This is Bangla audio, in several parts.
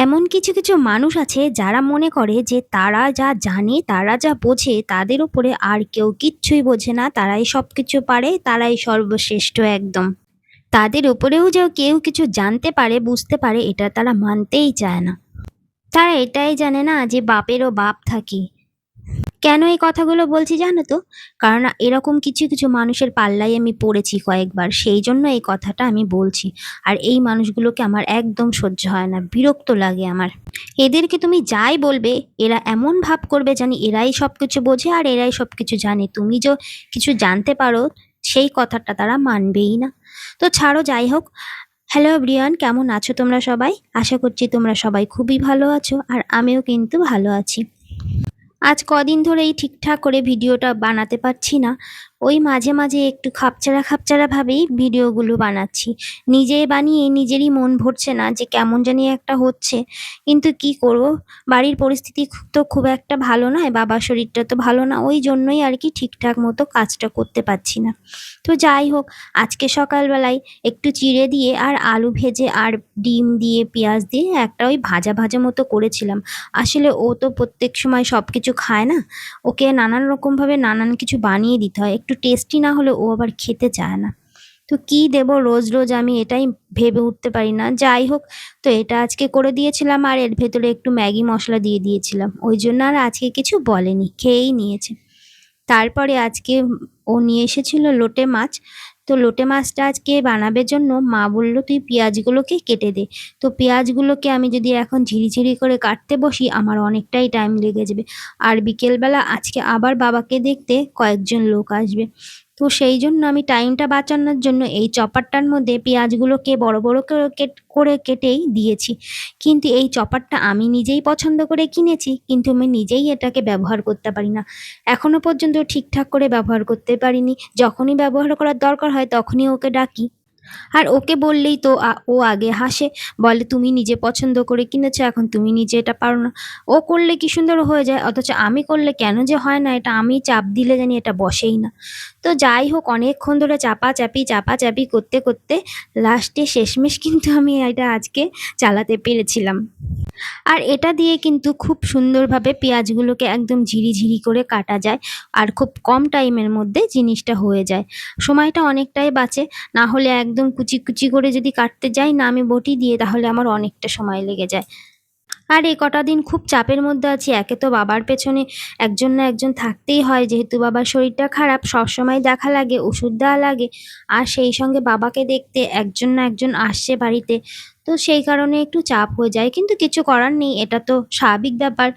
এমন কিছু কিছু মানুষ আছে যারা মনে করে যে তারা যা জানে, তারা যা বোঝে, তাদের উপরে আর কেউ কিচ্ছুই বোঝে না, তারাই সবকিছু পারে, তারাই সর্বশ্রেষ্ঠ একদম। তাদের উপরেও যে কেউ কিছু জানতে পারে, বুঝতে পারে, এটা তারা মানতেই চায় না। তারা এটাই জানে না যে বাপেরও বাপ থাকে। কেন এই কথাগুলো বলছি জানো তো? কারণ এরকম কিছু কিছু মানুষের পাল্লায় আমি পড়েছি কয়েকবার, সেই জন্য এই কথাটা আমি বলছি। আর এই মানুষগুলোকে আমার একদম সহ্য হয় না, বিরক্ত লাগে আমার। এদেরকে তুমি যাই বলবে, এরা এমন ভাব করবে জানি এরাই সব কিছু বোঝে আর এরাই সব কিছু জানে। তুমি যে কিছু জানতে পারো, সেই কথাটা তারা মানবেই না। তো ছাড়ো, যাই হোক। হ্যালো এভরিওয়ান, কেমন আছো তোমরা সবাই? আশা করছি তোমরা সবাই খুবই ভালো আছো, আর আমিও কিন্তু ভালো আছি। আজ কদিন ধরেই ঠিকঠাক করে ভিডিওটা বানাতে পারছি না। ওই মাঝে মাঝে একটু খাপছাড়া খাপছাড়া ভাবেই ভিডিওগুলো বানাচ্ছি। নিজে বানিয়ে নিজেরই মন ভরছে না, যে কেমন জানি একটা হচ্ছে। কিন্তু কি করব, বাড়ির পরিস্থিতি তো খুব একটা ভালো নয়, বাবার শরীরটা তো ভালো না, ওই জন্যই আর কি ঠিকঠাক মতো কাজটা করতে পারছি না। তো যাই হোক, আজকে সকালবেলায় একটু চিড়ে দিয়ে আর আলু ভেজে আর ডিম দিয়ে পেঁয়াজ দিয়ে একটা ওই ভাজা ভাজা মতো করেছিলাম। আসলে ও তো প্রত্যেক সময় সব কিছু খায় না, ওকে নানান রকমভাবে নানান কিছু বানিয়ে দিতে হয়, একটু টেস্টি না হলে ও আবার খেতে চায় না। তো কি দেব রোজ রোজ, আমি এটাই ভেবে উঠতে পারি না। যাই হোক, তো এটা আজকে করে দিয়েছিলাম আর এর ভেতরে একটু ম্যাগি মশলা দিয়ে দিয়েছিলাম, ওই জন্য আর আজকে কিছু বলেনি, খেয়েই নিয়েছে। তারপরে আজকে ও নিয়ে এসেছিল লোটে মাছ। তো লোটে মাছটা আজকে বানাবে জন্য মা বলল তুই পেঁয়াজগুলোকে কেটে দে। তো পেঁয়াজগুলোকে আমি যদি এখন ঝিরিঝিরি করে কাটতে বসি, আমার অনেকটাই টাইম লেগে যাবে। আর বিকেলবেলা আজকে আবার বাবাকে দেখতে কয়েকজন লোক আসবে। তো সেই জন্য আমি টাইমটা বাঁচানোর জন্য এই চপারটার মধ্যে পেঁয়াজগুলোকে বড় বড় করে কেটেই দিয়েছি। কিন্তু এই চপারটা আমি নিজেই পছন্দ করে কিনেছি, কিন্তু আমি নিজেই এটাকে ব্যবহার করতে পারি না। এখনো পর্যন্ত ঠিকঠাক করে ব্যবহার করতে পারিনি। যখনই ব্যবহার করার দরকার হয় তখনই ওকে ডাকি। আর ওকে বললেই তো ও আগে হাসে, বলে তুমি নিজে পছন্দ করে কিনেছো, এখন তুমি নিজে এটা পারো না। ও করলে কি সুন্দর হয়ে যায়, অথচ আমি করলে কেন যে হয় না, এটা আমি চাপ দিলে জানি এটা বসেই না। তো যাই হোক, অনেকক্ষণ ধরে চাপাচাপি করতে করতে লাস্টে শেষমেশ কিন্তু আমি এটা আজকে চালাতে পেরেছিলাম। আর এটা দিয়ে কিন্তু খুব সুন্দরভাবে পেঁয়াজগুলোকে একদম ঝিরিঝিরি করে কাটা যায়, আর খুব কম টাইমের মধ্যে জিনিসটা হয়ে যায়। সময়টা অনেকটাই বাঁচে। না হলে একদম কুচি কুচি করে যদি কাটতে যাই না আমি বটি দিয়ে, তাহলে আমার অনেকটা সময় লেগে যায়। আর এই কটা দিন খুব চাপের মধ্যে আছি। একে তো বাবার পেছনে একজন না একজন থাকতেই হয়, যেহেতু বাবার শরীরটা খারাপ, সবসময় দেখা লাগে, ওষুধ দেওয়া লাগে। আর সেই সঙ্গে বাবাকে দেখতে একজন না একজন আসছে বাড়িতে। তো সেই কারণে একটু চাপ হয়ে যায়, কিন্তু কিছু করার নেই, এটা তো স্বাভাবিক ব্যাপার।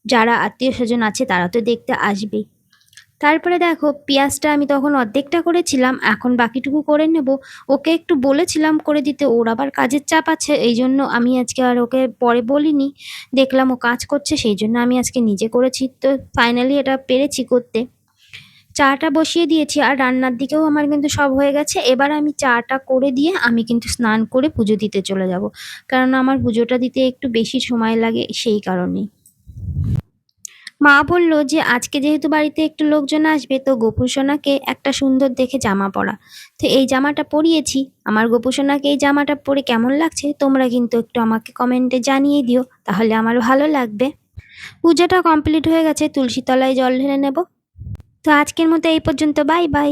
যারা আত্মীয় স্বজন আছে তারা তো দেখতে আসবেই। তারপরে দেখো, পেঁয়াজটা আমি তখন অর্ধেকটা করেছিলাম, এখন বাকিটুকু করে নেব। ওকে একটু বলেছিলাম করে দিতে, ওর আবার কাজের চাপ আছে, এই জন্য আমি আজকে আর ওকে পরে বলিনি। দেখলাম ও কাজ করছে, সেই জন্য আমি আজকে নিজে করেছি। তো ফাইনালি এটা পেরেছি করতে। চাটা বসিয়ে দিয়েছি আর রান্নার দিকেও আমার কিন্তু সব হয়ে গেছে। এবার আমি চাটা করে দিয়ে আমি কিন্তু স্নান করে পুজো দিতে চলে যাব, কারণ আমার পুজোটা দিতে একটু বেশি সময় লাগে, সেই কারণেই। মা বলল যে আজকে যেহেতু বাড়িতে একটু লোকজন আসবে, তো গোপু সোনাকে একটা সুন্দর দেখে জামা পরা। তো এই জামাটা পরিয়েছি। আমার গোপু সোনাকে এই জামাটা পরে কেমন লাগছে তোমরা কিন্তু একটু আমাকে কমেন্টে জানিয়ে দিও, তাহলে আমার ভালো লাগবে। পূজাটা কমপ্লিট হয়ে গেছে, তুলসী তলায় জল ঢেলে নেব। তো আজকের মতো এই পর্যন্ত, বাই বাই।